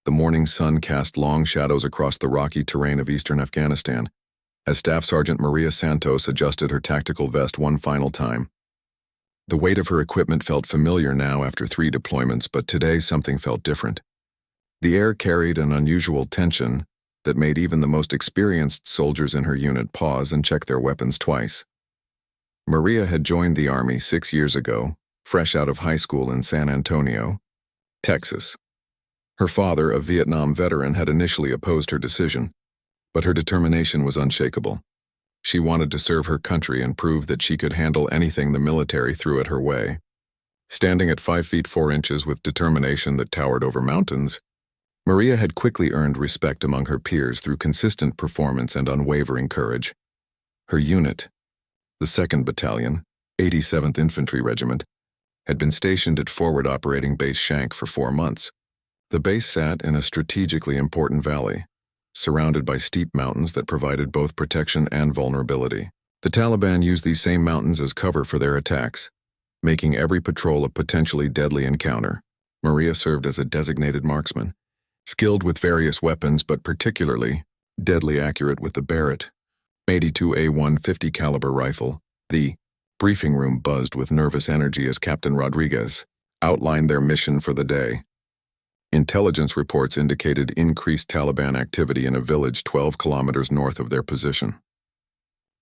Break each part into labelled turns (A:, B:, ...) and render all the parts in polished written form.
A: The morning sun cast long shadows across the rocky terrain of eastern Afghanistan, as Staff Sergeant Maria Santos adjusted her tactical vest one final time. The weight of her equipment felt familiar now after 3 deployments, but today something felt different. The air carried an unusual tension that made even the most experienced soldiers in her unit pause and check their weapons twice. Maria had joined the Army 6 years ago, fresh out of high school in San Antonio, Texas. Her father, a Vietnam veteran, had initially opposed her decision, but her determination was unshakable. She wanted to serve her country and prove that she could handle anything the military threw at her way. Standing at 5 feet 4 inches with determination that towered over mountains, Maria had quickly earned respect among her peers through consistent performance and unwavering courage. Her unit, the 2nd Battalion, 87th Infantry Regiment, had been stationed at Forward Operating Base Shank for 4 months. The base sat in a strategically important valley, surrounded by steep mountains that provided both protection and vulnerability. The Taliban used these same mountains as cover for their attacks, making every patrol a potentially deadly encounter. Maria served as a designated marksman, skilled with various weapons but particularly deadly accurate with the Barrett 82A150 caliber rifle. The briefing room buzzed with nervous energy as Captain Rodriguez outlined their mission for the day. Intelligence reports indicated increased Taliban activity in a village 12 kilometers north of their position.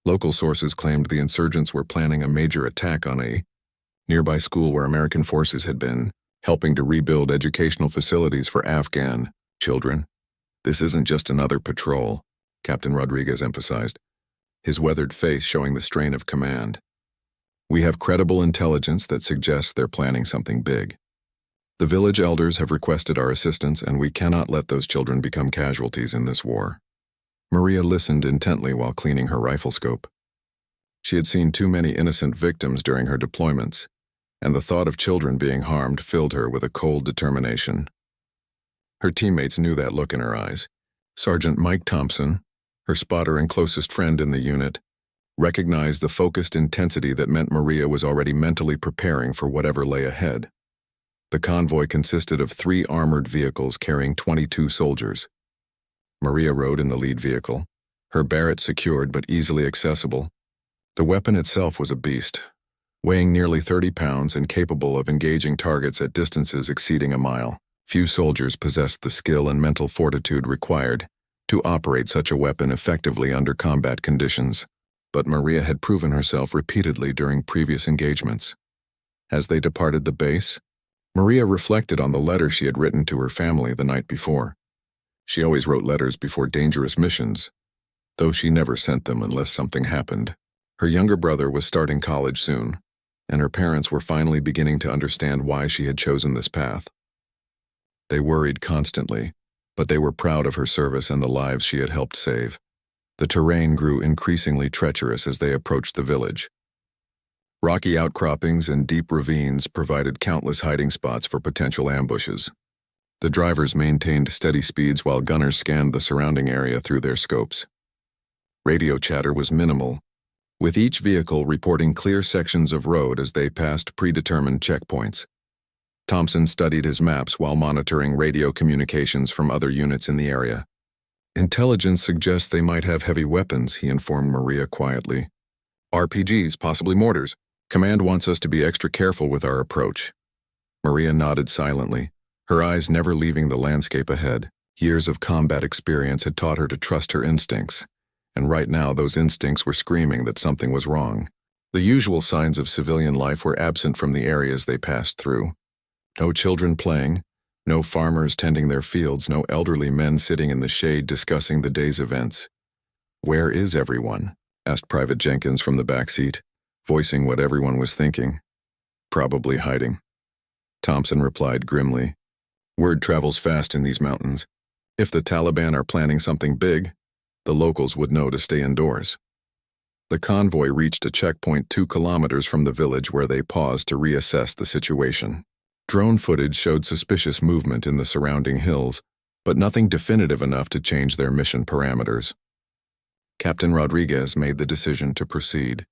A: Local sources claimed the insurgents were planning a major attack on a nearby school where American forces had been helping to rebuild educational facilities for Afghan children. "This isn't just another patrol," Captain Rodriguez emphasized, his weathered face showing the strain of command. "We have credible intelligence that suggests they're planning something big. The village elders have requested our assistance, and we cannot let those children become casualties in this war." Maria listened intently while cleaning her rifle scope. She had seen too many innocent victims during her deployments, and the thought of children being harmed filled her with a cold determination. Her teammates knew that look in her eyes. Sergeant Mike Thompson, her spotter and closest friend in the unit, recognized the focused intensity that meant Maria was already mentally preparing for whatever lay ahead. The convoy consisted of 3 armored vehicles carrying 22 soldiers. Maria rode in the lead vehicle, her Barrett secured but easily accessible. The weapon itself was a beast, weighing nearly 30 pounds and capable of engaging targets at distances exceeding a mile. Few soldiers possessed the skill and mental fortitude required to operate such a weapon effectively under combat conditions, but Maria had proven herself repeatedly during previous engagements. As they departed the base, Maria reflected on the letter she had written to her family the night before. She always wrote letters before dangerous missions, though she never sent them unless something happened. Her younger brother was starting college soon, and her parents were finally beginning to understand why she had chosen this path. They worried constantly, but they were proud of her service and the lives she had helped save. The terrain grew increasingly treacherous as they approached the village. Rocky outcroppings and deep ravines provided countless hiding spots for potential ambushes. The drivers maintained steady speeds while gunners scanned the surrounding area through their scopes. Radio chatter was minimal, with each vehicle reporting clear sections of road as they passed predetermined checkpoints. Thompson studied his maps while monitoring radio communications from other units in the area. "Intelligence suggests they might have heavy weapons," he informed Maria quietly. "RPGs, possibly mortars. Command wants us to be extra careful with our approach." Maria nodded silently, her eyes never leaving the landscape ahead. Years of combat experience had taught her to trust her instincts, and right now those instincts were screaming that something was wrong. The usual signs of civilian life were absent from the areas they passed through. No children playing, no farmers tending their fields, no elderly men sitting in the shade discussing the day's events. "Where is everyone?" asked Private Jenkins from the back seat, voicing what everyone was thinking. "Probably hiding," Thompson replied grimly. "Word travels fast in these mountains. If the Taliban are planning something big, the locals would know to stay indoors." The convoy reached a checkpoint 2 kilometers from the village where they paused to reassess the situation. Drone footage showed suspicious movement in the surrounding hills, but nothing definitive enough to change their mission parameters. Captain Rodriguez made the decision to proceed,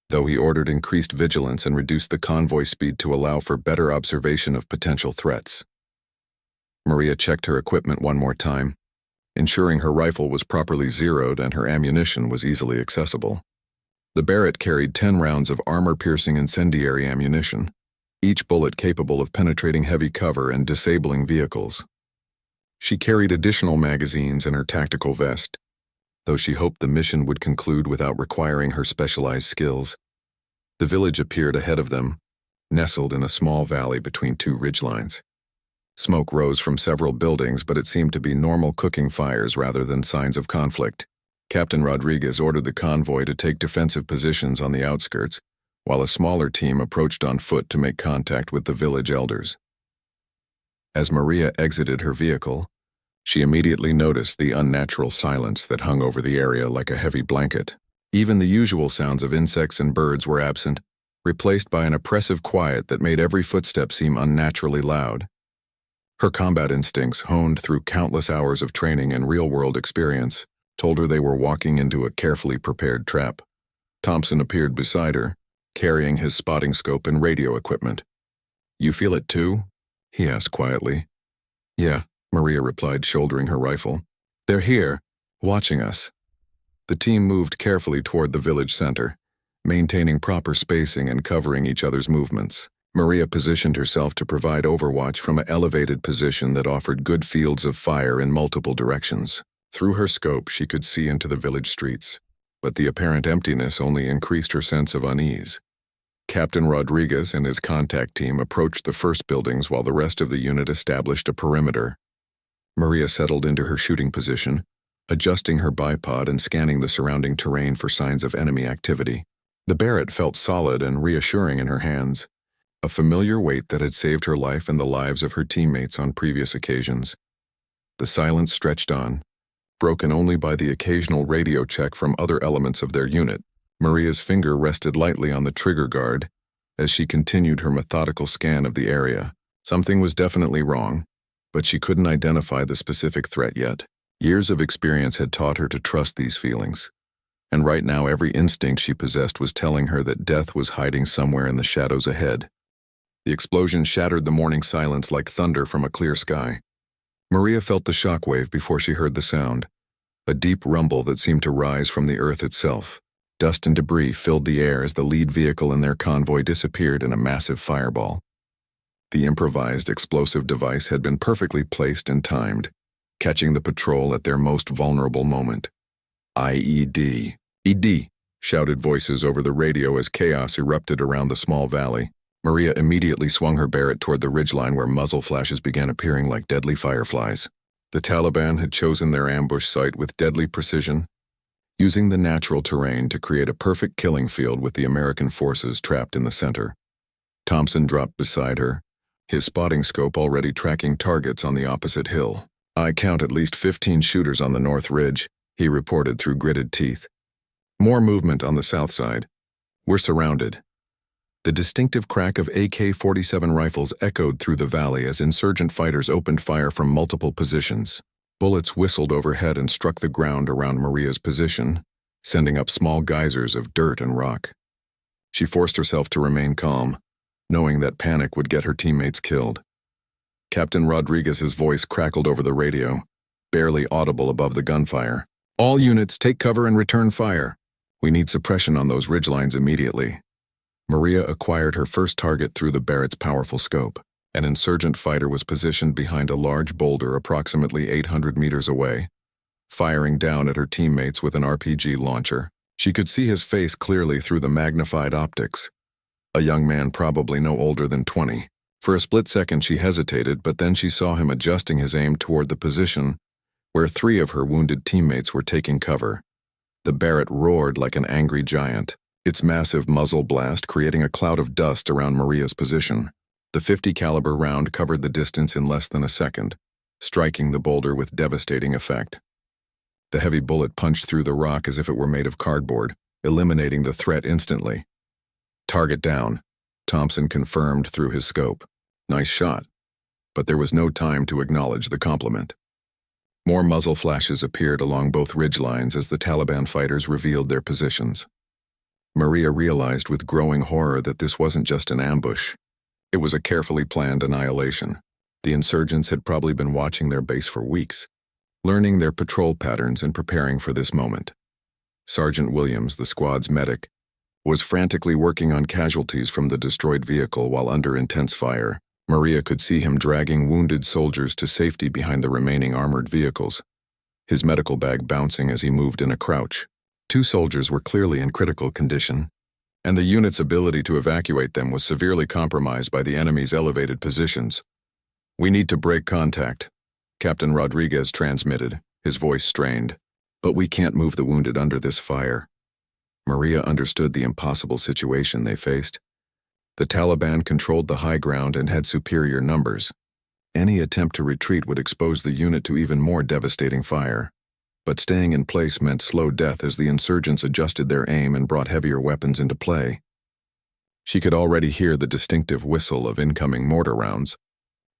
A: though he ordered increased vigilance and reduced the convoy speed to allow for better observation of potential threats. Maria checked her equipment one more time, ensuring her rifle was properly zeroed and her ammunition was easily accessible. The Barrett carried 10 rounds of armor-piercing incendiary ammunition, each bullet capable of penetrating heavy cover and disabling vehicles. She carried additional magazines in her tactical vest, though she hoped the mission would conclude without requiring her specialized skills. The village appeared ahead of them, nestled in a small valley between two ridgelines. Smoke rose from several buildings, but it seemed to be normal cooking fires rather than signs of conflict. Captain Rodriguez ordered the convoy to take defensive positions on the outskirts, while a smaller team approached on foot to make contact with the village elders. As Maria exited her vehicle, she immediately noticed the unnatural silence that hung over the area like a heavy blanket. Even the usual sounds of insects and birds were absent, replaced by an oppressive quiet that made every footstep seem unnaturally loud. Her combat instincts, honed through countless hours of training and real-world experience, told her they were walking into a carefully prepared trap. Thompson appeared beside her, carrying his spotting scope and radio equipment. "You feel it too?" he asked quietly. "Yeah," Maria replied, shouldering her rifle. "They're here, watching us." The team moved carefully toward the village center, maintaining proper spacing and covering each other's movements. Maria positioned herself to provide overwatch from an elevated position that offered good fields of fire in multiple directions. Through her scope, she could see into the village streets, but the apparent emptiness only increased her sense of unease. Captain Rodriguez and his contact team approached the first buildings while the rest of the unit established a perimeter. Maria settled into her shooting position, adjusting her bipod and scanning the surrounding terrain for signs of enemy activity. The Barrett felt solid and reassuring in her hands, a familiar weight that had saved her life and the lives of her teammates on previous occasions. The silence stretched on, broken only by the occasional radio check from other elements of their unit. Maria's finger rested lightly on the trigger guard as she continued her methodical scan of the area. Something was definitely wrong, but she couldn't identify the specific threat yet. Years of experience had taught her to trust these feelings, and right now every instinct she possessed was telling her that death was hiding somewhere in the shadows ahead. The explosion shattered the morning silence like thunder from a clear sky. Maria felt the shockwave before she heard the sound, a deep rumble that seemed to rise from the earth itself. Dust and debris filled the air as the lead vehicle in their convoy disappeared in a massive fireball. The improvised explosive device had been perfectly placed and timed, catching the patrol at their most vulnerable moment. IED. ED, shouted voices over the radio as chaos erupted around the small valley. Maria immediately swung her Barrett toward the ridgeline where muzzle flashes began appearing like deadly fireflies. The Taliban had chosen their ambush site with deadly precision, using the natural terrain to create a perfect killing field with the American forces trapped in the center. Thompson dropped beside her, his spotting scope already tracking targets on the opposite hill. "I count at least 15 shooters on the north ridge," he reported through gritted teeth. "More movement on the south side. We're surrounded." The distinctive crack of AK-47 rifles echoed through the valley as insurgent fighters opened fire from multiple positions. Bullets whistled overhead and struck the ground around Maria's position, sending up small geysers of dirt and rock. She forced herself to remain calm, knowing that panic would get her teammates killed. Captain Rodriguez's voice crackled over the radio, barely audible above the gunfire. "All units, take cover and return fire. We need suppression on those ridgelines immediately." Maria acquired her first target through the Barrett's powerful scope. An insurgent fighter was positioned behind a large boulder approximately 800 meters away, firing down at her teammates with an RPG launcher. She could see his face clearly through the magnified optics. A young man probably no older than 20. For a split second she hesitated, but then she saw him adjusting his aim toward the position where 3 of her wounded teammates were taking cover. The Barrett roared like an angry giant, its massive muzzle blast creating a cloud of dust around Maria's position. The .50 caliber round covered the distance in less than a second, striking the boulder with devastating effect. The heavy bullet punched through the rock as if it were made of cardboard, eliminating the threat instantly. "Target down," Thompson confirmed through his scope. "Nice shot." But there was no time to acknowledge the compliment. More muzzle flashes appeared along both ridgelines as the Taliban fighters revealed their positions. Maria realized with growing horror that this wasn't just an ambush. It was a carefully planned annihilation. The insurgents had probably been watching their base for weeks, learning their patrol patterns and preparing for this moment. Sergeant Williams, the squad's medic, was frantically working on casualties from the destroyed vehicle while under intense fire. Maria could see him dragging wounded soldiers to safety behind the remaining armored vehicles, his medical bag bouncing as he moved in a crouch. 2 soldiers were clearly in critical condition, and the unit's ability to evacuate them was severely compromised by the enemy's elevated positions. "We need to break contact," Captain Rodriguez transmitted, his voice strained. "But we can't move the wounded under this fire." Maria understood the impossible situation they faced. The Taliban controlled the high ground and had superior numbers. Any attempt to retreat would expose the unit to even more devastating fire. But staying in place meant slow death as the insurgents adjusted their aim and brought heavier weapons into play. She could already hear the distinctive whistle of incoming mortar rounds,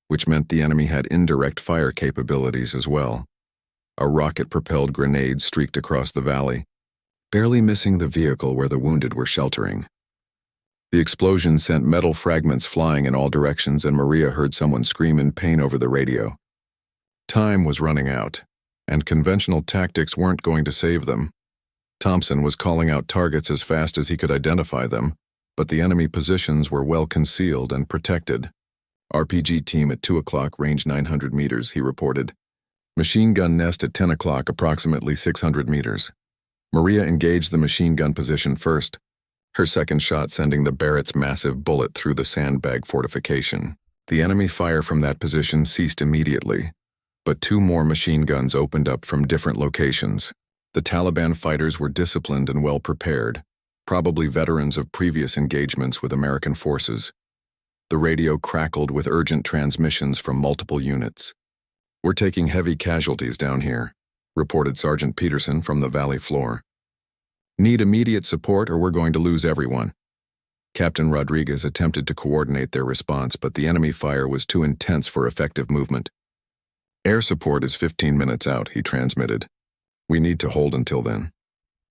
A: which meant the enemy had indirect fire capabilities as well. A rocket-propelled grenade streaked across the valley, barely missing the vehicle where the wounded were sheltering. The explosion sent metal fragments flying in all directions, and Maria heard someone scream in pain over the radio. Time was running out, and conventional tactics weren't going to save them. Thompson was calling out targets as fast as he could identify them, but the enemy positions were well concealed and protected. "RPG team at 2 o'clock, range 900 meters, he reported. "Machine gun nest at 10 o'clock, approximately 600 meters. Maria engaged the machine gun position first, her second shot sending the Barrett's massive bullet through the sandbag fortification. The enemy fire from that position ceased immediately, but 2 more machine guns opened up from different locations. The Taliban fighters were disciplined and well prepared, probably veterans of previous engagements with American forces. The radio crackled with urgent transmissions from multiple units. "We're taking heavy casualties down here," reported Sergeant Peterson from the valley floor. "Need immediate support or we're going to lose everyone." Captain Rodriguez attempted to coordinate their response, but the enemy fire was too intense for effective movement. "Air support is 15 minutes out," he transmitted. "We need to hold until then."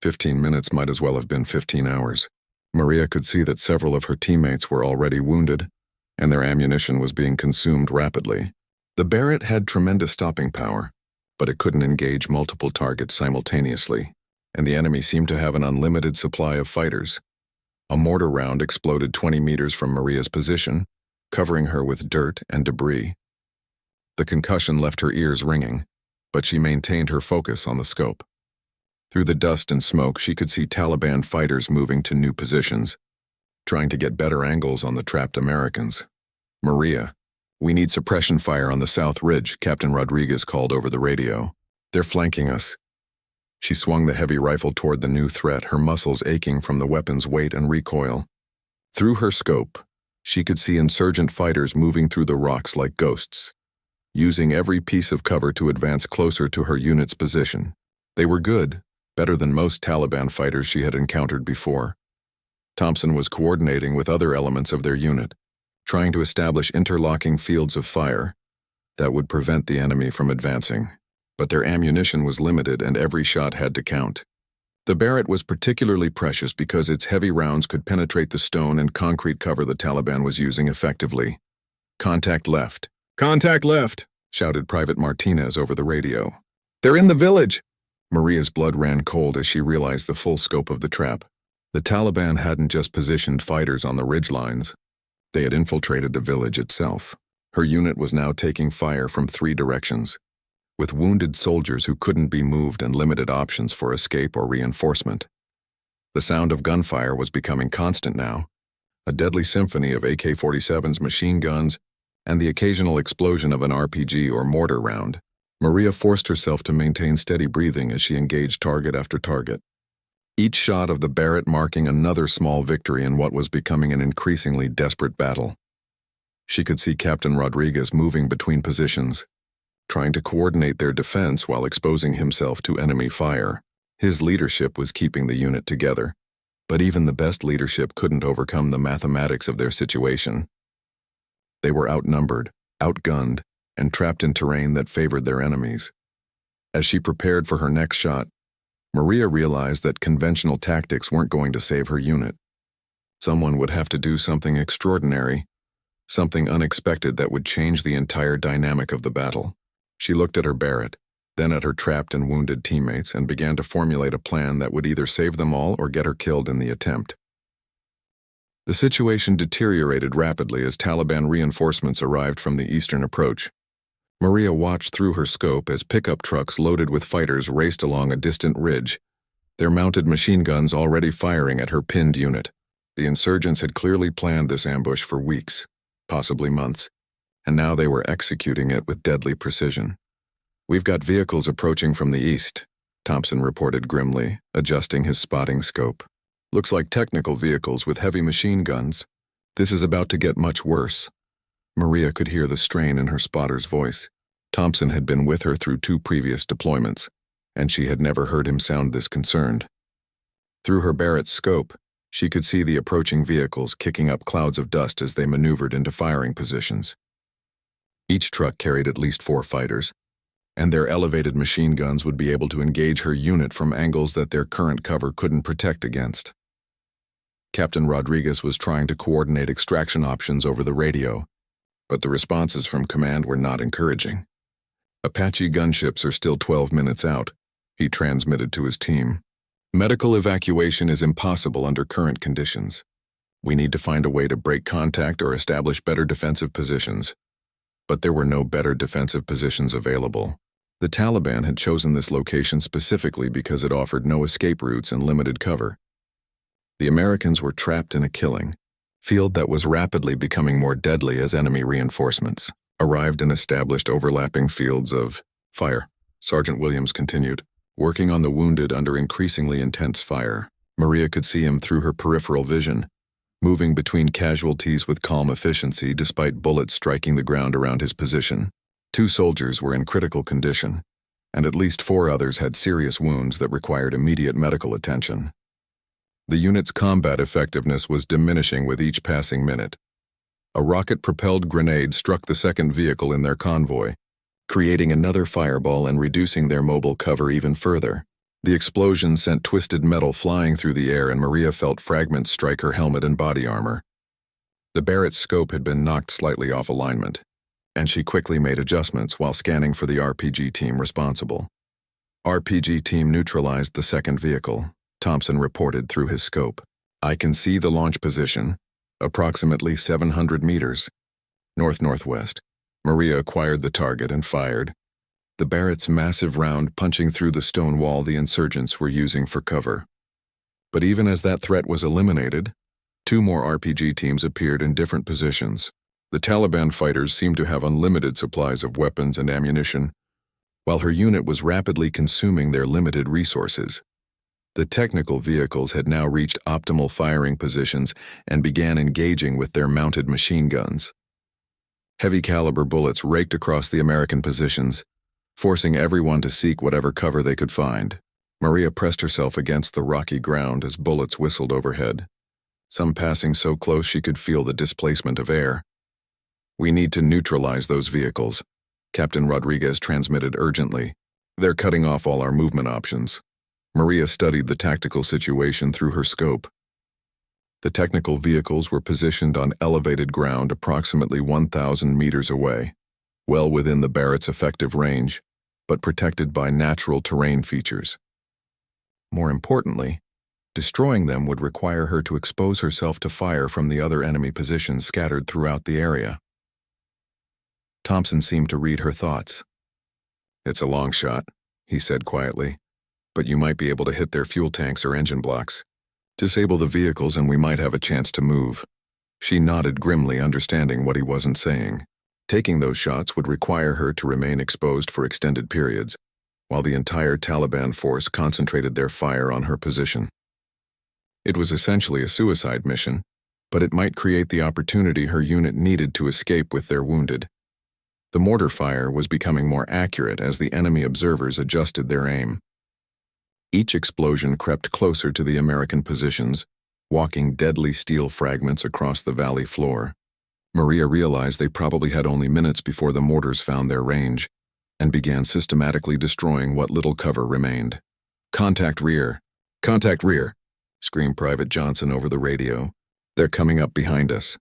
A: 15 minutes might as well have been 15 hours. Maria could see that several of her teammates were already wounded, and their ammunition was being consumed rapidly. The Barrett had tremendous stopping power, but it couldn't engage multiple targets simultaneously, and the enemy seemed to have an unlimited supply of fighters. A mortar round exploded 20 meters from Maria's position, covering her with dirt and debris. The concussion left her ears ringing, but she maintained her focus on the scope. Through the dust and smoke, she could see Taliban fighters moving to new positions, trying to get better angles on the trapped Americans. "Maria, we need suppression fire on the south ridge," Captain Rodriguez called over the radio. "They're flanking us." She swung the heavy rifle toward the new threat, her muscles aching from the weapon's weight and recoil. Through her scope, she could see insurgent fighters moving through the rocks like ghosts, using every piece of cover to advance closer to her unit's position. They were good, better than most Taliban fighters she had encountered before. Thompson was coordinating with other elements of their unit, trying to establish interlocking fields of fire that would prevent the enemy from advancing. But their ammunition was limited and every shot had to count. The Barrett was particularly precious because its heavy rounds could penetrate the stone and concrete cover the Taliban was using effectively. "Contact left. Contact left," shouted Private Martinez over the radio. "They're in the village." Maria's blood ran cold as she realized the full scope of the trap. The Taliban hadn't just positioned fighters on the ridge lines. They had infiltrated the village itself. Her unit was now taking fire from 3 directions, with wounded soldiers who couldn't be moved and limited options for escape or reinforcement. The sound of gunfire was becoming constant now, a deadly symphony of AK-47s, machine guns, and the occasional explosion of an RPG or mortar round. Maria forced herself to maintain steady breathing as she engaged target after target, each shot of the Barrett marking another small victory in what was becoming an increasingly desperate battle. She could see Captain Rodriguez moving between positions, trying to coordinate their defense while exposing himself to enemy fire. His leadership was keeping the unit together, but even the best leadership couldn't overcome the mathematics of their situation. They were outnumbered, outgunned, and trapped in terrain that favored their enemies. As she prepared for her next shot, Maria realized that conventional tactics weren't going to save her unit. Someone would have to do something extraordinary, something unexpected that would change the entire dynamic of the battle. She looked at her Barrett, then at her trapped and wounded teammates, and began to formulate a plan that would either save them all or get her killed in the attempt. The situation deteriorated rapidly as Taliban reinforcements arrived from the eastern approach. Maria watched through her scope as pickup trucks loaded with fighters raced along a distant ridge, their mounted machine guns already firing at her pinned unit. The insurgents had clearly planned this ambush for weeks, possibly months, and now they were executing it with deadly precision. "We've got vehicles approaching from the east," Thompson reported grimly, adjusting his spotting scope. "Looks like technical vehicles with heavy machine guns. This is about to get much worse." Maria could hear the strain in her spotter's voice. Thompson had been with her through 2 previous deployments, and she had never heard him sound this concerned. Through her Barrett's scope, she could see the approaching vehicles kicking up clouds of dust as they maneuvered into firing positions. Each truck carried at least 4 fighters, and their elevated machine guns would be able to engage her unit from angles that their current cover couldn't protect against. Captain Rodriguez was trying to coordinate extraction options over the radio, but the responses from command were not encouraging. "Apache gunships are still 12 minutes out," he transmitted to his team. "Medical evacuation is impossible under current conditions. We need to find a way to break contact or establish better defensive positions." But there were no better defensive positions available. The Taliban had chosen this location specifically because it offered no escape routes and limited cover. The Americans were trapped in a killing field that was rapidly becoming more deadly as enemy reinforcements arrived and established overlapping fields of fire. Sergeant Williams continued, working on the wounded under increasingly intense fire. Maria could see him through her peripheral vision, moving between casualties with calm efficiency despite bullets striking the ground around his position. 2 soldiers were in critical condition, and at least 4 others had serious wounds that required immediate medical attention. The unit's combat effectiveness was diminishing with each passing minute. A rocket-propelled grenade struck the second vehicle in their convoy, creating another fireball and reducing their mobile cover even further. The explosion sent twisted metal flying through the air, and Maria felt fragments strike her helmet and body armor. The Barrett's scope had been knocked slightly off alignment, and she quickly made adjustments while scanning for the RPG team responsible. "RPG team neutralized the second vehicle," Thompson reported through his scope. "I can see the launch position, approximately 700 meters, north-northwest." Maria acquired the target and fired, the Barrett's massive round punching through the stone wall the insurgents were using for cover. But even as that threat was eliminated, 2 more RPG teams appeared in different positions. The Taliban fighters seemed to have unlimited supplies of weapons and ammunition, while her unit was rapidly consuming their limited resources. The technical vehicles had now reached optimal firing positions and began engaging with their mounted machine guns. Heavy-caliber bullets raked across the American positions, forcing everyone to seek whatever cover they could find. Maria pressed herself against the rocky ground as bullets whistled overhead, some passing so close she could feel the displacement of air. "We need to neutralize those vehicles," Captain Rodriguez transmitted urgently. "They're cutting off all our movement options." Maria studied the tactical situation through her scope. The technical vehicles were positioned on elevated ground approximately 1,000 meters away, well within the Barrett's effective range, but protected by natural terrain features. More importantly, destroying them would require her to expose herself to fire from the other enemy positions scattered throughout the area. Thompson seemed to read her thoughts. "It's a long shot," he said quietly, "but you might be able to hit their fuel tanks or engine blocks. Disable the vehicles and we might have a chance to move." She nodded grimly, understanding what he wasn't saying. Taking those shots would require her to remain exposed for extended periods, while the entire Taliban force concentrated their fire on her position. It was essentially a suicide mission, but it might create the opportunity her unit needed to escape with their wounded. The mortar fire was becoming more accurate as the enemy observers adjusted their aim. Each explosion crept closer to the American positions, walking deadly steel fragments across the valley floor. Maria realized they probably had only minutes before the mortars found their range, and began systematically destroying what little cover remained. "Contact rear! Contact rear!" screamed Private Johnson over the radio. "They're coming up behind us."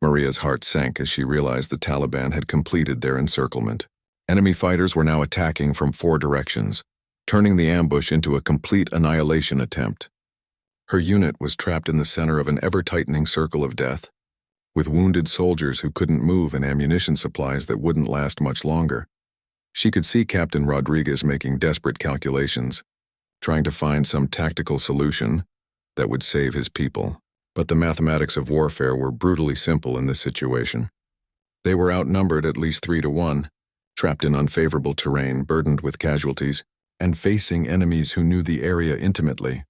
A: Maria's heart sank as she realized the Taliban had completed their encirclement. Enemy fighters were now attacking from 4 directions, turning the ambush into a complete annihilation attempt. Her unit was trapped in the center of an ever-tightening circle of death, with wounded soldiers who couldn't move and ammunition supplies that wouldn't last much longer. She could see Captain Rodriguez making desperate calculations, trying to find some tactical solution that would save his people. But the mathematics of warfare were brutally simple in this situation. They were outnumbered at least 3 to 1, trapped in unfavorable terrain, burdened with casualties, and facing enemies who knew the area intimately.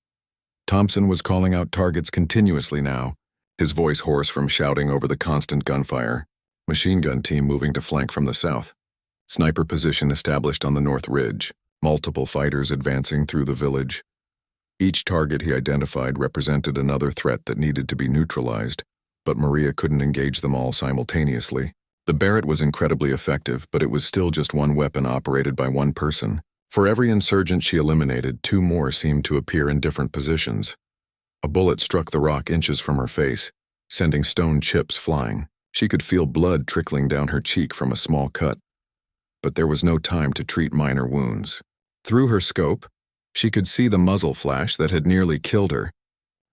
A: Thompson was calling out targets continuously now, his voice hoarse from shouting over the constant gunfire. Machine gun team moving to flank from the south. Sniper position established on the north ridge. Multiple fighters advancing through the village. Each target he identified represented another threat that needed to be neutralized, but Maria couldn't engage them all simultaneously. The Barrett was incredibly effective, but it was still just one weapon operated by one person. For every insurgent she eliminated, 2 more seemed to appear in different positions. A bullet struck the rock inches from her face, sending stone chips flying. She could feel blood trickling down her cheek from a small cut. But there was no time to treat minor wounds. Through her scope, she could see the muzzle flash that had nearly killed her.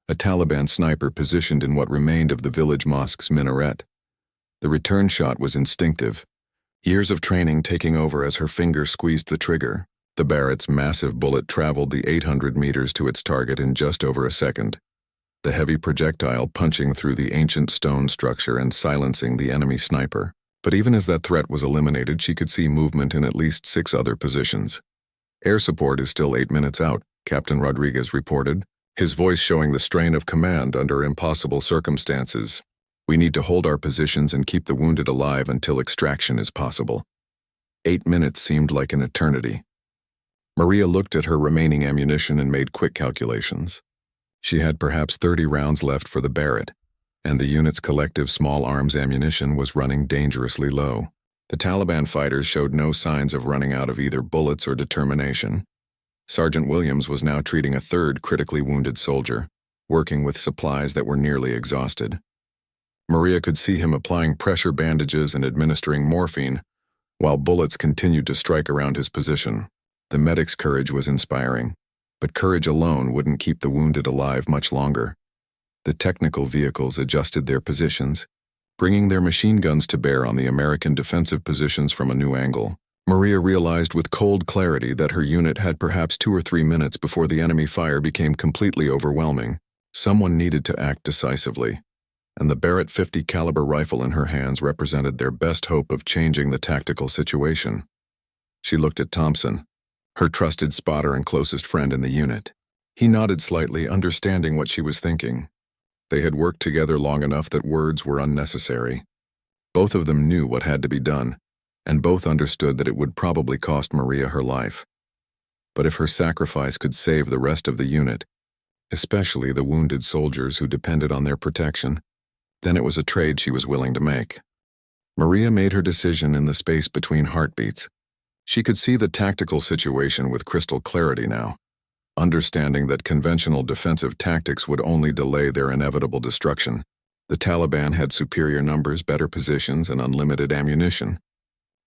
A: A Taliban sniper positioned in what remained of the village mosque's minaret. The return shot was instinctive, years of training taking over as her finger squeezed the trigger. The Barrett's massive bullet traveled the 800 meters to its target in just over a second, the heavy projectile punching through the ancient stone structure and silencing the enemy sniper. But even as that threat was eliminated, she could see movement in at least 6 other positions. Air support is still 8 minutes out, Captain Rodriguez reported, his voice showing the strain of command under impossible circumstances. We need to hold our positions and keep the wounded alive until extraction is possible. 8 minutes seemed like an eternity. Maria looked at her remaining ammunition and made quick calculations. She had perhaps 30 rounds left for the Barrett, and the unit's collective small arms ammunition was running dangerously low. The Taliban fighters showed no signs of running out of either bullets or determination. Sergeant Williams was now treating a 3rd critically wounded soldier, working with supplies that were nearly exhausted. Maria could see him applying pressure bandages and administering morphine, while bullets continued to strike around his position. The medic's courage was inspiring, but courage alone wouldn't keep the wounded alive much longer. The technical vehicles adjusted their positions, bringing their machine guns to bear on the American defensive positions from a new angle. Maria realized with cold clarity that her unit had perhaps 2 or 3 minutes before the enemy fire became completely overwhelming. Someone needed to act decisively, and the Barrett .50 caliber rifle in her hands represented their best hope of changing the tactical situation. She looked at Thompson, her trusted spotter and closest friend in the unit. He nodded slightly, understanding what she was thinking. They had worked together long enough that words were unnecessary. Both of them knew what had to be done, and both understood that it would probably cost Maria her life. But if her sacrifice could save the rest of the unit, especially the wounded soldiers who depended on their protection, then it was a trade she was willing to make. Maria made her decision in the space between heartbeats. She could see the tactical situation with crystal clarity now, understanding that conventional defensive tactics would only delay their inevitable destruction. The Taliban had superior numbers, better positions, and unlimited ammunition.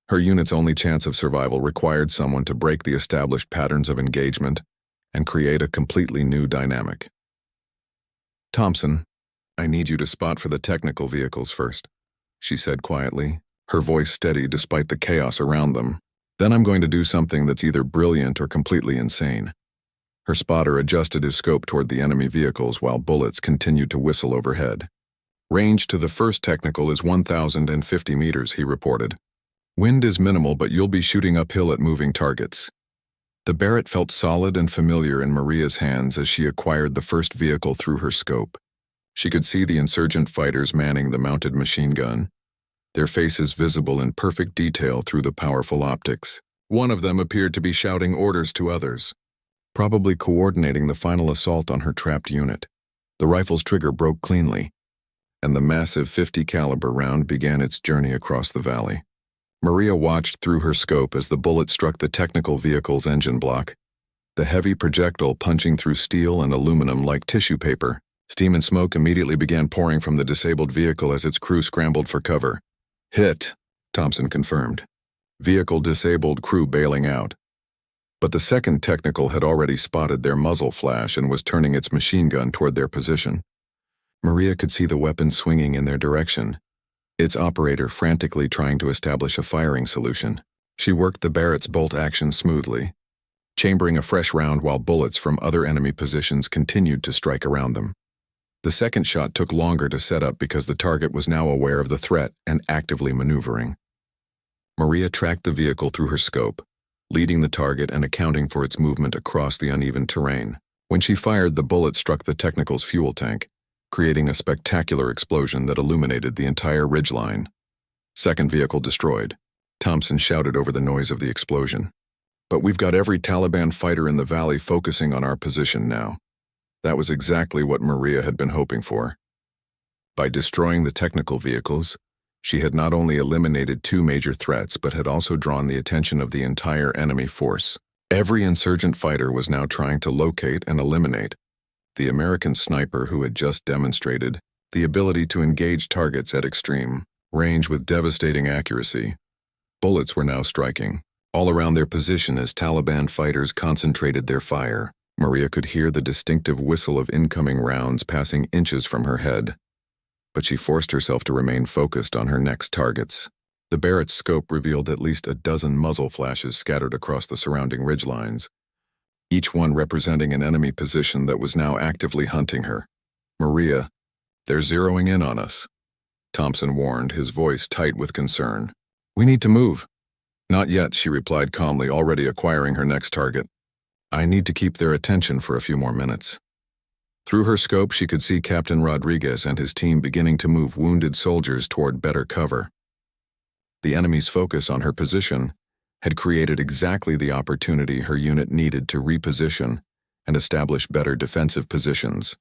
A: Her unit's only chance of survival required someone to break the established patterns of engagement and create a completely new dynamic. Thompson, I need you to spot for the technical vehicles first, she said quietly, her voice steady despite the chaos around them. Then I'm going to do something that's either brilliant or completely insane. Her spotter adjusted his scope toward the enemy vehicles while bullets continued to whistle overhead. Range to the first technical is 1,050 meters, he reported. Wind is minimal, but you'll be shooting uphill at moving targets. The Barrett felt solid and familiar in Maria's hands as she acquired the first vehicle through her scope. She could see the insurgent fighters manning the mounted machine gun, their faces visible in perfect detail through the powerful optics. One of them appeared to be shouting orders to others, probably coordinating the final assault on her trapped unit. The rifle's trigger broke cleanly, and the massive .50 caliber round began its journey across the valley. Maria watched through her scope as the bullet struck the technical vehicle's engine block, the heavy projectile punching through steel and aluminum like tissue paper. Steam and smoke immediately began pouring from the disabled vehicle as its crew scrambled for cover. "Hit," Thompson confirmed. "Vehicle disabled, crew bailing out." But the second technical had already spotted their muzzle flash and was turning its machine gun toward their position. Maria could see the weapon swinging in their direction, its operator frantically trying to establish a firing solution. She worked the Barrett's bolt action smoothly, chambering a fresh round while bullets from other enemy positions continued to strike around them. The second shot took longer to set up because the target was now aware of the threat and actively maneuvering. Maria tracked the vehicle through her scope, leading the target and accounting for its movement across the uneven terrain. When she fired, the bullet struck the Technical's fuel tank, creating a spectacular explosion that illuminated the entire ridgeline. "Second vehicle destroyed," Thompson shouted over the noise of the explosion. "But we've got every Taliban fighter in the valley focusing on our position now." That was exactly what Maria had been hoping for. By destroying the technical vehicles, she had not only eliminated two major threats but had also drawn the attention of the entire enemy force. Every insurgent fighter was now trying to locate and eliminate the American sniper who had just demonstrated the ability to engage targets at extreme range with devastating accuracy. Bullets were now striking all around their position as Taliban fighters concentrated their fire. Maria could hear the distinctive whistle of incoming rounds passing inches from her head, but she forced herself to remain focused on her next targets. The Barrett's scope revealed at least a dozen muzzle flashes scattered across the surrounding ridgelines, each one representing an enemy position that was now actively hunting her. "Maria, they're zeroing in on us," Thompson warned, his voice tight with concern. "We need to move." "Not yet," she replied calmly, already acquiring her next target. "I need to keep their attention for a few more minutes." Through her scope, she could see Captain Rodriguez and his team beginning to move wounded soldiers toward better cover. The enemy's focus on her position had created exactly the opportunity her unit needed to reposition and establish better defensive positions.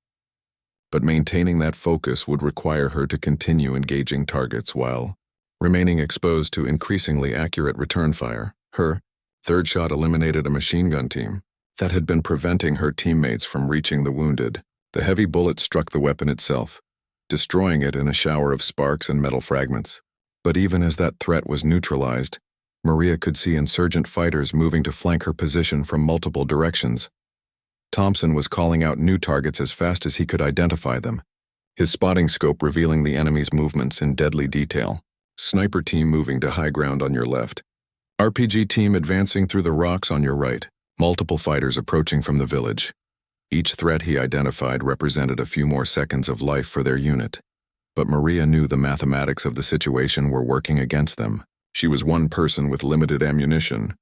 A: But maintaining that focus would require her to continue engaging targets while remaining exposed to increasingly accurate return fire. Her third shot eliminated a machine gun team that had been preventing her teammates from reaching the wounded. The heavy bullet struck the weapon itself, destroying it in a shower of sparks and metal fragments. But even as that threat was neutralized, Maria could see insurgent fighters moving to flank her position from multiple directions. Thompson was calling out new targets as fast as he could identify them, his spotting scope revealing the enemy's movements in deadly detail. "Sniper team moving to high ground on your left. RPG team advancing through the rocks on your right. Multiple fighters approaching from the village." Each threat he identified represented a few more seconds of life for their unit. But Maria knew the mathematics of the situation were working against them. She was one person with limited ammunition,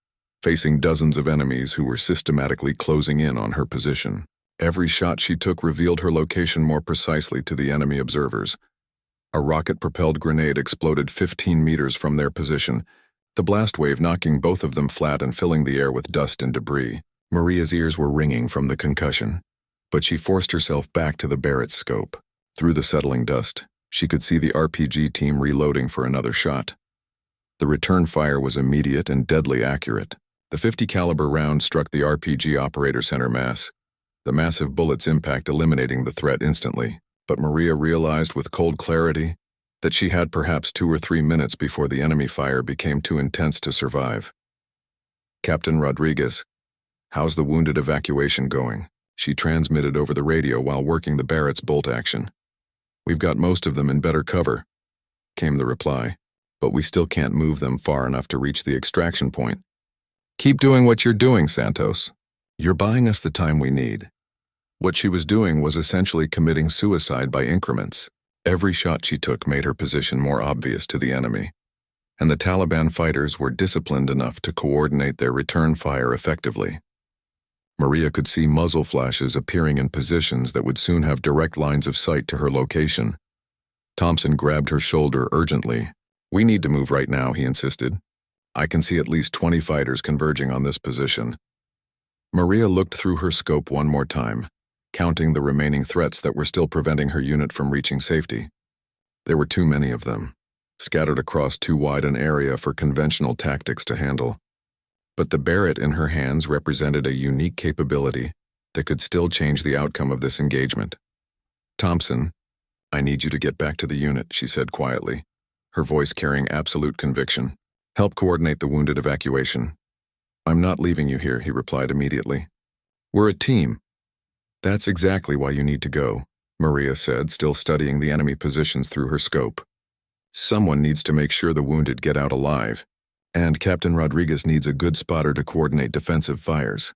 A: facing dozens of enemies who were systematically closing in on her position. Every shot she took revealed her location more precisely to the enemy observers. A rocket-propelled grenade exploded 15 meters from their position, the blast wave knocking both of them flat and filling the air with dust and debris. Maria's ears were ringing from the concussion, but she forced herself back to the Barrett's scope. Through the settling dust, she could see the RPG team reloading for another shot. The return fire was immediate and deadly accurate. The .50 caliber round struck the RPG operator center mass, the massive bullet's impact eliminating the threat instantly. But Maria realized with cold clarity that she had perhaps 2 or 3 minutes before the enemy fire became too intense to survive. "Captain Rodriguez, how's the wounded evacuation going?" she transmitted over the radio while working the Barrett's bolt action. "We've got most of them in better cover," came the reply, "but we still can't move them far enough to reach the extraction point." "Keep doing what you're doing, Santos. You're buying us the time we need." What she was doing was essentially committing suicide by increments. Every shot she took made her position more obvious to the enemy, and the Taliban fighters were disciplined enough to coordinate their return fire effectively. Maria could see muzzle flashes appearing in positions that would soon have direct lines of sight to her location. Thompson grabbed her shoulder urgently. "We need to move right now," he insisted. "I can see at least 20 fighters converging on this position." Maria looked through her scope one more time, counting the remaining threats that were still preventing her unit from reaching safety. There were too many of them, scattered across too wide an area for conventional tactics to handle. But the Barrett in her hands represented a unique capability that could still change the outcome of this engagement. "Thompson, I need you to get back to the unit," she said quietly, her voice carrying absolute conviction. "Help coordinate the wounded evacuation." "I'm not leaving you here," he replied immediately. "We're a team." "That's exactly why you need to go," Maria said, still studying the enemy positions through her scope. "Someone needs to make sure the wounded get out alive, and Captain Rodriguez needs a good spotter to coordinate defensive fires."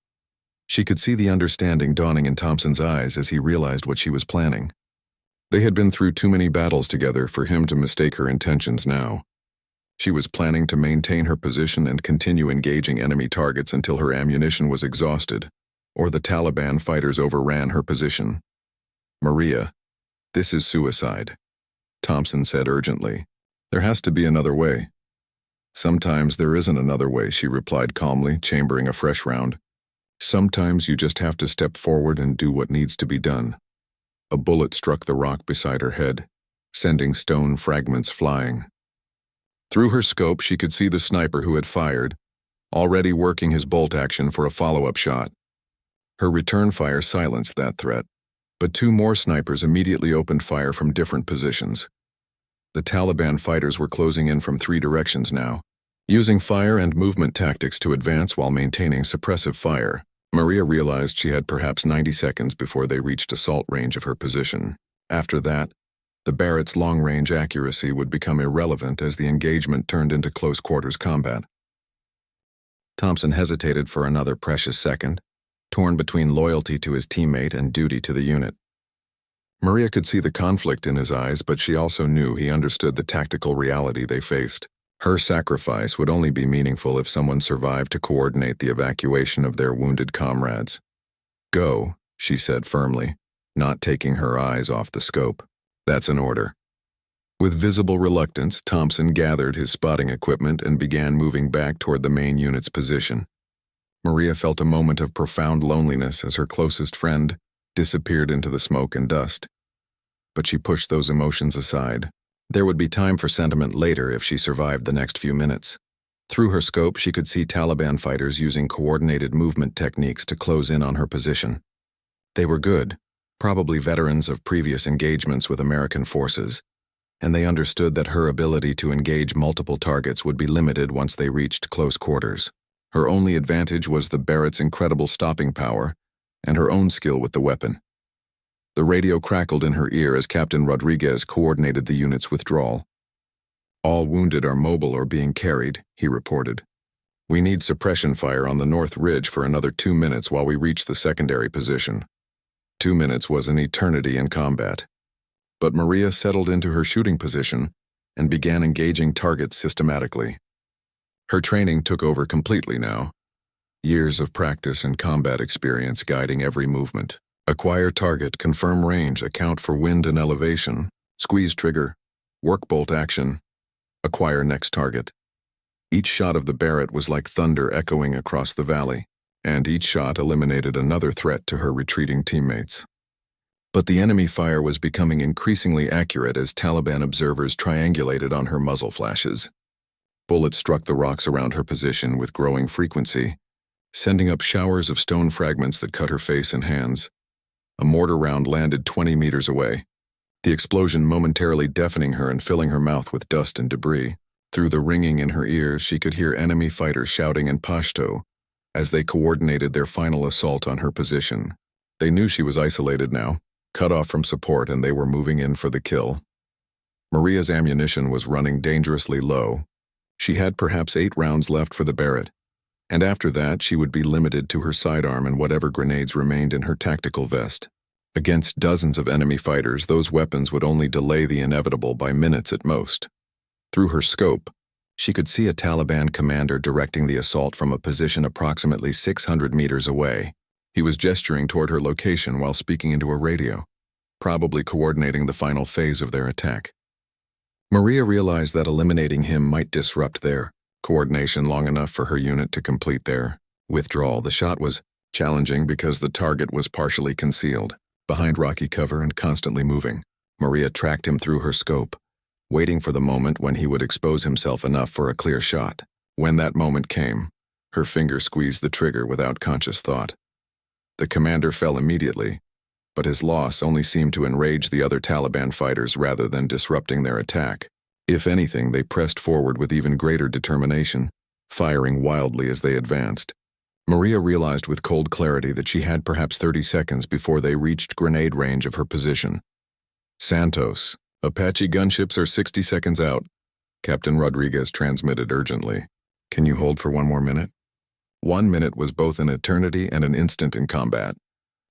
A: She could see the understanding dawning in Thompson's eyes as he realized what she was planning. They had been through too many battles together for him to mistake her intentions now. She was planning to maintain her position and continue engaging enemy targets until her ammunition was exhausted, or the Taliban fighters overran her position. "Maria, this is suicide," Thompson said urgently. "There has to be another way." "Sometimes there isn't another way," she replied calmly, chambering a fresh round. "Sometimes you just have to step forward and do what needs to be done." A bullet struck the rock beside her head, sending stone fragments flying. Through her scope, she could see the sniper who had fired, already working his bolt action for a follow-up shot. Her return fire silenced that threat, but two more snipers immediately opened fire from different positions. The Taliban fighters were closing in from 3 directions now, using fire and movement tactics to advance while maintaining suppressive fire. Maria realized she had perhaps 90 seconds before they reached assault range of her position. After that, the Barrett's long-range accuracy would become irrelevant as the engagement turned into close-quarters combat. Thompson hesitated for another precious second, torn between loyalty to his teammate and duty to the unit. Maria could see the conflict in his eyes, but she also knew he understood the tactical reality they faced. Her sacrifice would only be meaningful if someone survived to coordinate the evacuation of their wounded comrades. "Go," she said firmly, not taking her eyes off the scope. "That's an order." With visible reluctance, Thompson gathered his spotting equipment and began moving back toward the main unit's position. Maria felt a moment of profound loneliness as her closest friend disappeared into the smoke and dust. But she pushed those emotions aside. There would be time for sentiment later if she survived the next few minutes. Through her scope, she could see Taliban fighters using coordinated movement techniques to close in on her position. They were good, probably veterans of previous engagements with American forces, and they understood that her ability to engage multiple targets would be limited once they reached close quarters. Her only advantage was the Barrett's incredible stopping power and her own skill with the weapon. The radio crackled in her ear as Captain Rodriguez coordinated the unit's withdrawal. "All wounded are mobile or being carried," he reported. "We need suppression fire on the north ridge for another 2 minutes while we reach the secondary position." 2 minutes was an eternity in combat. But Maria settled into her shooting position and began engaging targets systematically. Her training took over completely now. Years of practice and combat experience guiding every movement. Acquire target, confirm range, account for wind and elevation, squeeze trigger, work bolt action, acquire next target. Each shot of the Barrett was like thunder echoing across the valley, and each shot eliminated another threat to her retreating teammates. But the enemy fire was becoming increasingly accurate as Taliban observers triangulated on her muzzle flashes. Bullets struck the rocks around her position with growing frequency, sending up showers of stone fragments that cut her face and hands. A mortar round landed 20 meters away, the explosion momentarily deafening her and filling her mouth with dust and debris. Through the ringing in her ears, she could hear enemy fighters shouting in Pashto as they coordinated their final assault on her position. They knew she was isolated now, cut off from support, and they were moving in for the kill. Maria's ammunition was running dangerously low. She had perhaps 8 rounds left for the Barrett, and after that she would be limited to her sidearm and whatever grenades remained in her tactical vest. Against dozens of enemy fighters, those weapons would only delay the inevitable by minutes at most. Through her scope, she could see a Taliban commander directing the assault from a position approximately 600 meters away. He was gesturing toward her location while speaking into a radio, probably coordinating the final phase of their attack. Maria realized that eliminating him might disrupt their coordination long enough for her unit to complete their withdrawal. The shot was challenging because the target was partially concealed, behind rocky cover and constantly moving. Maria tracked him through her scope, waiting for the moment when he would expose himself enough for a clear shot. When that moment came, her finger squeezed the trigger without conscious thought. The commander fell immediately, but his loss only seemed to enrage the other Taliban fighters rather than disrupting their attack. If anything, they pressed forward with even greater determination, firing wildly as they advanced. Maria realized with cold clarity that she had perhaps 30 seconds before they reached grenade range of her position. "Santos, Apache gunships are 60 seconds out," Captain Rodriguez transmitted urgently. "Can you hold for one more minute?" 1 minute was both an eternity and an instant in combat.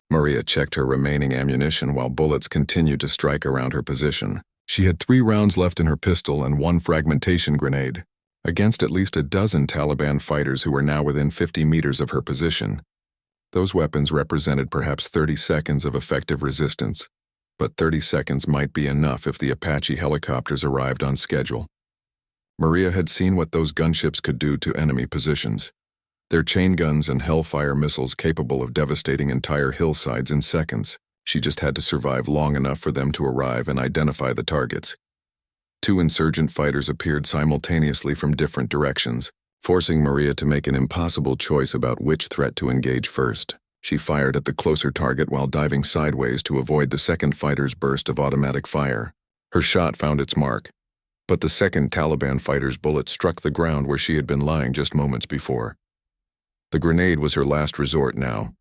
A: Maria checked her remaining ammunition while bullets continued to strike around her position. She had 3 rounds left in her pistol and 1 fragmentation grenade, against at least a dozen Taliban fighters who were now within 50 meters of her position. Those weapons represented perhaps 30 seconds of effective resistance, but 30 seconds might be enough if the Apache helicopters arrived on schedule. Maria had seen what those gunships could do to enemy positions. Their chain guns and Hellfire missiles capable of devastating entire hillsides in seconds. She just had to survive long enough for them to arrive and identify the targets. 2 insurgent fighters appeared simultaneously from different directions, forcing Maria to make an impossible choice about which threat to engage first. She fired at the closer target while diving sideways to avoid the second fighter's burst of automatic fire. Her shot found its mark, but the second Taliban fighter's bullet struck the ground where she had been lying just moments before. The grenade was her last resort now,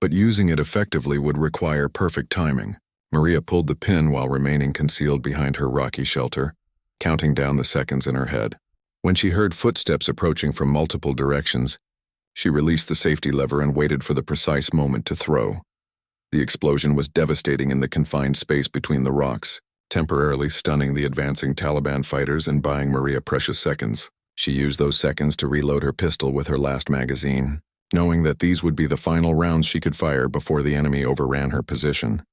A: but using it effectively would require perfect timing. Maria pulled the pin while remaining concealed behind her rocky shelter, counting down the seconds in her head. When she heard footsteps approaching from multiple directions, she released the safety lever and waited for the precise moment to throw. The explosion was devastating in the confined space between the rocks, temporarily stunning the advancing Taliban fighters and buying Maria precious seconds. She used those seconds to reload her pistol with her last magazine, knowing that these would be the final rounds she could fire before the enemy overran her position.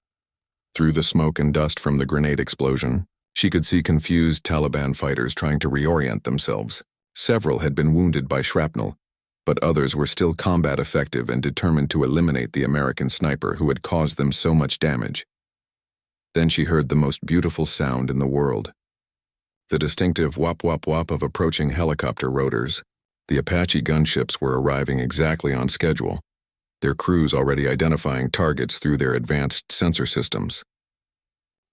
A: Through the smoke and dust from the grenade explosion, she could see confused Taliban fighters trying to reorient themselves. Several had been wounded by shrapnel, but others were still combat effective and determined to eliminate the American sniper who had caused them so much damage. Then she heard the most beautiful sound in the world. The distinctive whop-whop-whop of approaching helicopter rotors. The Apache gunships were arriving exactly on schedule, their crews already identifying targets through their advanced sensor systems.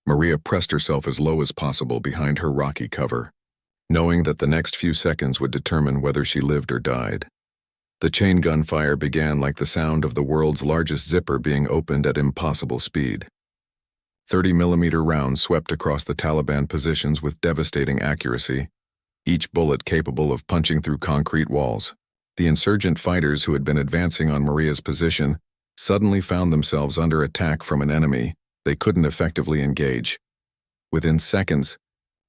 A: Maria pressed herself as low as possible behind her rocky cover, knowing that the next few seconds would determine whether she lived or died. The chain gun fire began like the sound of the world's largest zipper being opened at impossible speed. 30-millimeter rounds swept across the Taliban positions with devastating accuracy, each bullet capable of punching through concrete walls. The insurgent fighters who had been advancing on Maria's position suddenly found themselves under attack from an enemy they couldn't effectively engage. Within seconds,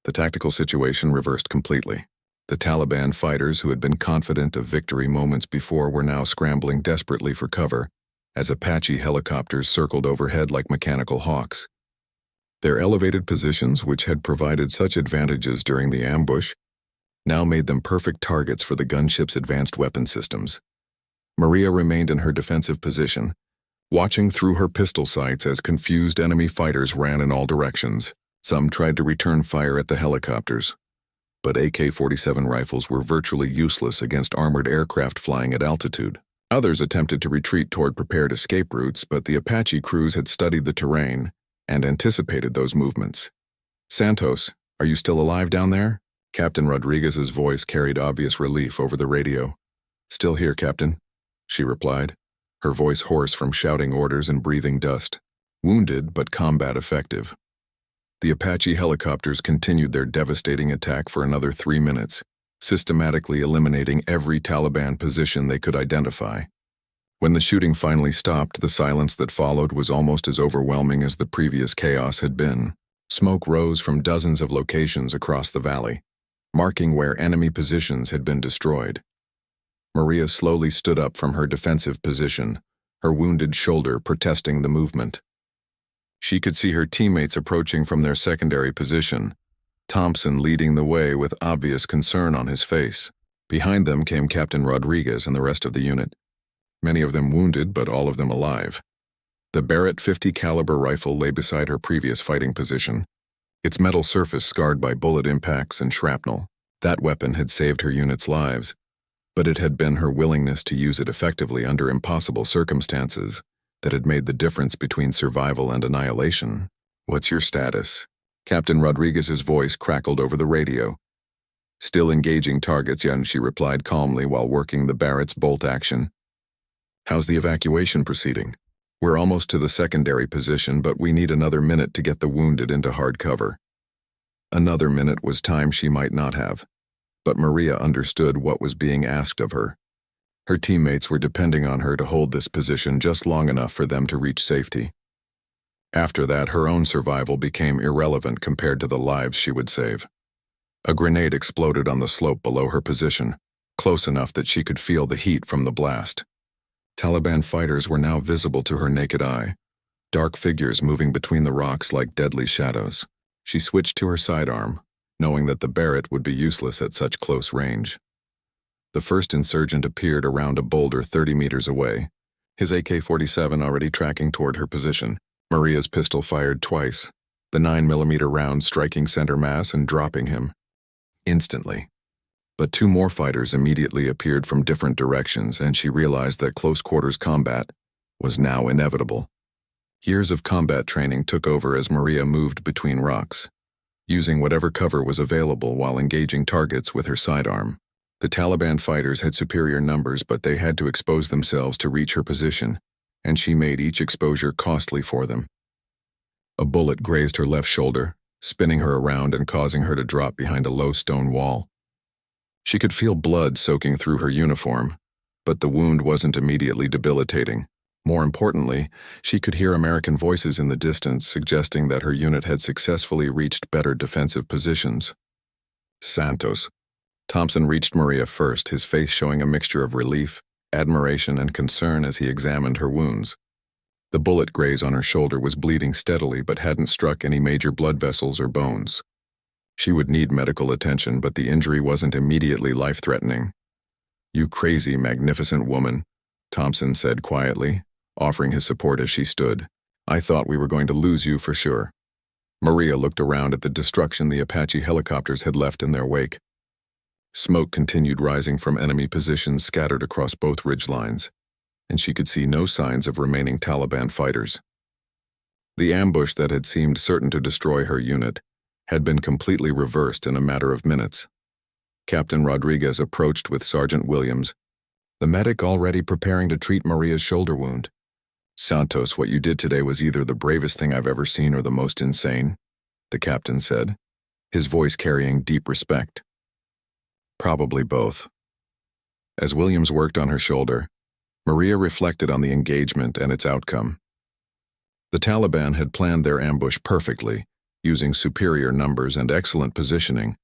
A: the tactical situation reversed completely. The Taliban fighters who had been confident of victory moments before were now scrambling desperately for cover as Apache helicopters circled overhead like mechanical hawks. Their elevated positions, which had provided such advantages during the ambush, now made them perfect targets for the gunship's advanced weapon systems. Maria remained in her defensive position, watching through her pistol sights as confused enemy fighters ran in all directions. Some tried to return fire at the helicopters, but AK-47 rifles were virtually useless against armored aircraft flying at altitude. Others attempted to retreat toward prepared escape routes, but the Apache crews had studied the terrain and anticipated those movements. "Santos, are you still alive down there?" Captain Rodriguez's voice carried obvious relief over the radio. "Still here, Captain," she replied, her voice hoarse from shouting orders and breathing dust. Wounded, but combat effective. The Apache helicopters continued their devastating attack for another 3 minutes, systematically eliminating every Taliban position they could identify. When the shooting finally stopped, the silence that followed was almost as overwhelming as the previous chaos had been. Smoke rose from dozens of locations across the valley, marking where enemy positions had been destroyed. Maria slowly stood up from her defensive position, her wounded shoulder protesting the movement. She could see her teammates approaching from their secondary position, Thompson leading the way with obvious concern on his face. Behind them came Captain Rodriguez and the rest of the unit, many of them wounded but all of them alive. The Barrett .50 caliber rifle lay beside her previous fighting position, its metal surface scarred by bullet impacts and shrapnel. That weapon had saved her unit's lives, but it had been her willingness to use it effectively under impossible circumstances that had made the difference between survival and annihilation. "What's your status?" Captain Rodriguez's voice crackled over the radio. "Still engaging targets, Yan," she replied calmly while working the Barrett's bolt action. "How's the evacuation proceeding?" "We're almost to the secondary position, but we need another minute to get the wounded into hard cover." Another minute was time she might not have, but Maria understood what was being asked of her. Her teammates were depending on her to hold this position just long enough for them to reach safety. After that, her own survival became irrelevant compared to the lives she would save. A grenade exploded on the slope below her position, close enough that she could feel the heat from the blast. Taliban fighters were now visible to her naked eye, dark figures moving between the rocks like deadly shadows. She switched to her sidearm, knowing that the Barrett would be useless at such close range. The first insurgent appeared around a boulder 30 meters away, his AK-47 already tracking toward her position. Maria's pistol fired twice, the 9mm round striking center mass and dropping him instantly. But two more fighters immediately appeared from different directions, and she realized that close-quarters combat was now inevitable. Years of combat training took over as Maria moved between rocks, using whatever cover was available while engaging targets with her sidearm. The Taliban fighters had superior numbers, but they had to expose themselves to reach her position, and she made each exposure costly for them. A bullet grazed her left shoulder, spinning her around and causing her to drop behind a low stone wall. She could feel blood soaking through her uniform, but the wound wasn't immediately debilitating. More importantly, she could hear American voices in the distance suggesting that her unit had successfully reached better defensive positions. Santos. Thompson reached Maria first, his face showing a mixture of relief, admiration, and concern as he examined her wounds. The bullet graze on her shoulder was bleeding steadily but hadn't struck any major blood vessels or bones. She would need medical attention, but the injury wasn't immediately life-threatening. "You crazy, magnificent woman," Thompson said quietly, offering his support as she stood. "I thought we were going to lose you for sure." Maria looked around at the destruction the Apache helicopters had left in their wake. Smoke continued rising from enemy positions scattered across both ridgelines, and she could see no signs of remaining Taliban fighters. The ambush that had seemed certain to destroy her unit had been completely reversed in a matter of minutes. Captain Rodriguez approached with Sergeant Williams, the medic already preparing to treat Maria's shoulder wound. "Santos, what you did today was either the bravest thing I've ever seen or the most insane," the captain said, his voice carrying deep respect. "Probably both." As Williams worked on her shoulder, Maria reflected on the engagement and its outcome. The Taliban had planned their ambush perfectly, using superior numbers and excellent positioning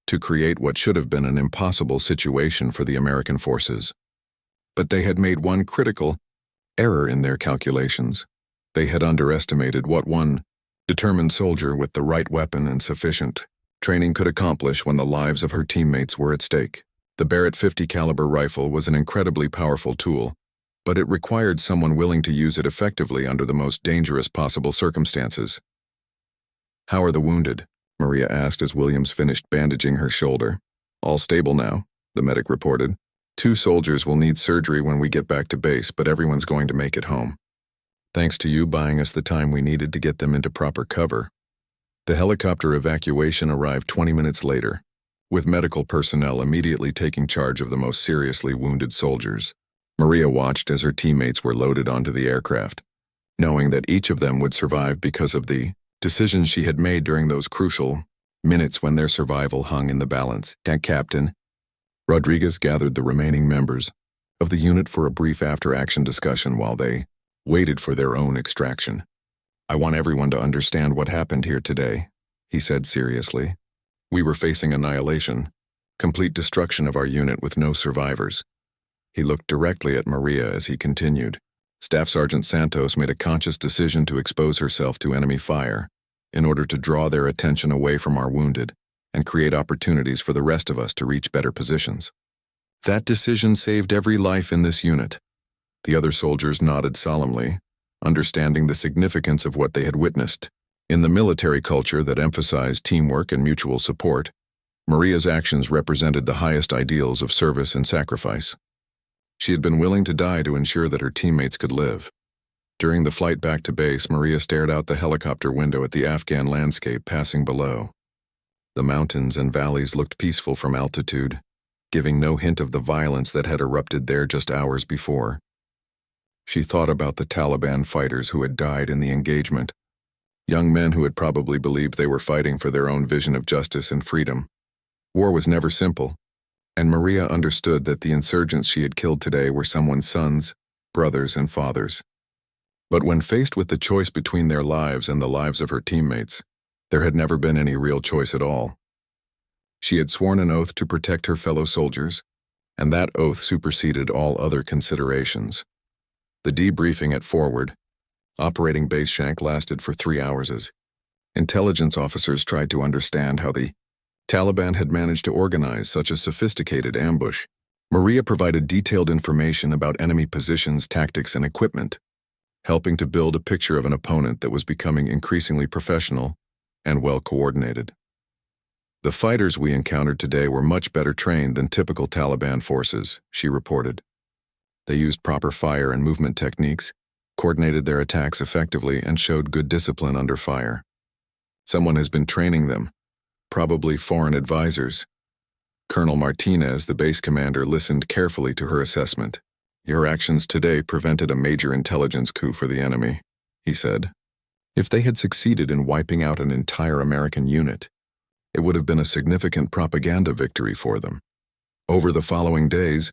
A: to create what should have been an impossible situation for the American forces. But they had made one critical error in their calculations. They had underestimated what one determined soldier with the right weapon and sufficient training could accomplish when the lives of her teammates were at stake. The Barrett 50 caliber rifle was an incredibly powerful tool, but it required someone willing to use it effectively under the most dangerous possible circumstances. "How are the wounded?" Maria asked as Williams finished bandaging her shoulder. "All stable now," the medic reported. "2 soldiers will need surgery when we get back to base, but everyone's going to make it home. Thanks to you buying us the time we needed to get them into proper cover." The helicopter evacuation arrived 20 minutes later, with medical personnel immediately taking charge of the most seriously wounded soldiers. Maria watched as her teammates were loaded onto the aircraft, knowing that each of them would survive because of the decisions she had made during those crucial minutes when their survival hung in the balance. Captain Rodriguez gathered the remaining members of the unit for a brief after-action discussion while they waited for their own extraction. "I want everyone to understand what happened here today," he said seriously. "We were facing annihilation, complete destruction of our unit with no survivors." He looked directly at Maria as he continued. "Staff Sergeant Santos made a conscious decision to expose herself to enemy fire in order to draw their attention away from our wounded and create opportunities for the rest of us to reach better positions. That decision saved every life in this unit." The other soldiers nodded solemnly, understanding the significance of what they had witnessed. In the military culture that emphasized teamwork and mutual support, Maria's actions represented the highest ideals of service and sacrifice. She had been willing to die to ensure that her teammates could live. During the flight back to base, Maria stared out the helicopter window at the Afghan landscape passing below. The mountains and valleys looked peaceful from altitude, giving no hint of the violence that had erupted there just hours before. She thought about the Taliban fighters who had died in the engagement, young men who had probably believed they were fighting for their own vision of justice and freedom. War was never simple, and Maria understood that the insurgents she had killed today were someone's sons, brothers, and fathers. But when faced with the choice between their lives and the lives of her teammates, there had never been any real choice at all. She had sworn an oath to protect her fellow soldiers, and that oath superseded all other considerations. The debriefing at Forward, Operating Base Shank, lasted for 3 hours as intelligence officers tried to understand how the Taliban had managed to organize such a sophisticated ambush. Maria provided detailed information about enemy positions, tactics, and equipment, helping to build a picture of an opponent that was becoming increasingly professional and well-coordinated. "The fighters we encountered today were much better trained than typical Taliban forces," she reported. "They used proper fire and movement techniques, coordinated their attacks effectively, and showed good discipline under fire. Someone has been training them, probably foreign advisors." Colonel Martinez, the base commander, listened carefully to her assessment. "Your actions today prevented a major intelligence coup for the enemy," he said. "If they had succeeded in wiping out an entire American unit, it would have been a significant propaganda victory for them." Over the following days,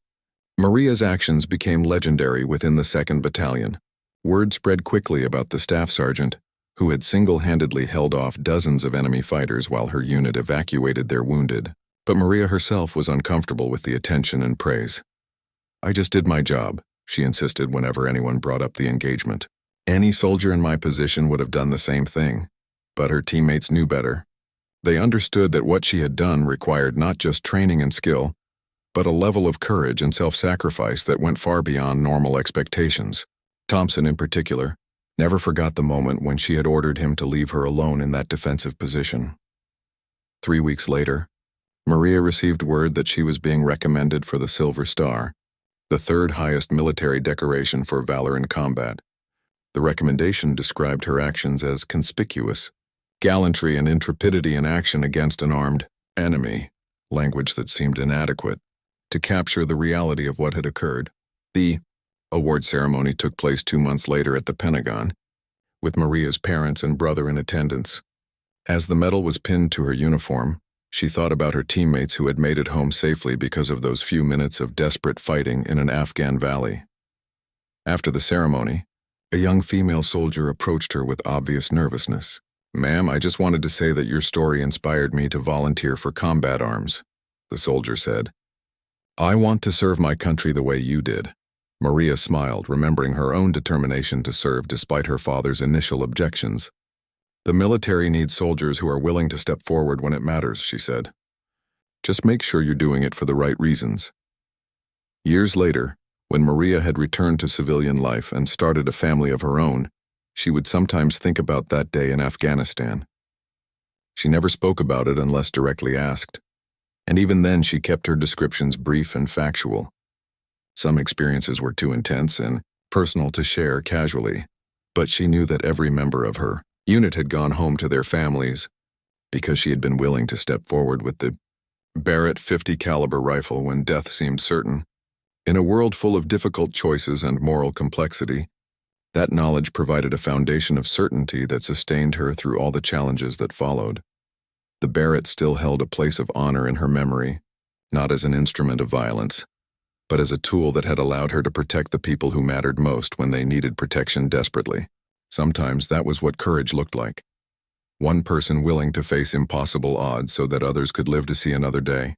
A: Maria's actions became legendary within the 2nd Battalion. Word spread quickly about the staff sergeant, who had single-handedly held off dozens of enemy fighters while her unit evacuated their wounded. But Maria herself was uncomfortable with the attention and praise. "I just did my job," she insisted whenever anyone brought up the engagement. "Any soldier in my position would have done the same thing." But her teammates knew better. They understood that what she had done required not just training and skill, but a level of courage and self-sacrifice that went far beyond normal expectations. Thompson, in particular, never forgot the moment when she had ordered him to leave her alone in that defensive position. 3 weeks later, Maria received word that she was being recommended for the Silver Star, the 3rd highest military decoration for valor in combat. The recommendation described her actions as conspicuous, gallantry and intrepidity in action against an armed enemy, language that seemed inadequate to capture the reality of what had occurred. The award ceremony took place 2 months later at the Pentagon, with Maria's parents and brother in attendance. As the medal was pinned to her uniform, she thought about her teammates who had made it home safely because of those few minutes of desperate fighting in an Afghan valley. After the ceremony, a young female soldier approached her with obvious nervousness. "Ma'am, I just wanted to say that your story inspired me to volunteer for combat arms," the soldier said. "I want to serve my country the way you did." Maria smiled, remembering her own determination to serve despite her father's initial objections. "The military needs soldiers who are willing to step forward when it matters," she said. "Just make sure you're doing it for the right reasons." Years later, when Maria had returned to civilian life and started a family of her own, she would sometimes think about that day in Afghanistan. She never spoke about it unless directly asked, and even then she kept her descriptions brief and factual. Some experiences were too intense and personal to share casually, but she knew that every member of her unit had gone home to their families because she had been willing to step forward with the Barrett .50 caliber rifle when death seemed certain. In a world full of difficult choices and moral complexity, that knowledge provided a foundation of certainty that sustained her through all the challenges that followed. The Barrett still held a place of honor in her memory, not as an instrument of violence, but as a tool that had allowed her to protect the people who mattered most when they needed protection desperately. Sometimes that was what courage looked like. One person willing to face impossible odds so that others could live to see another day.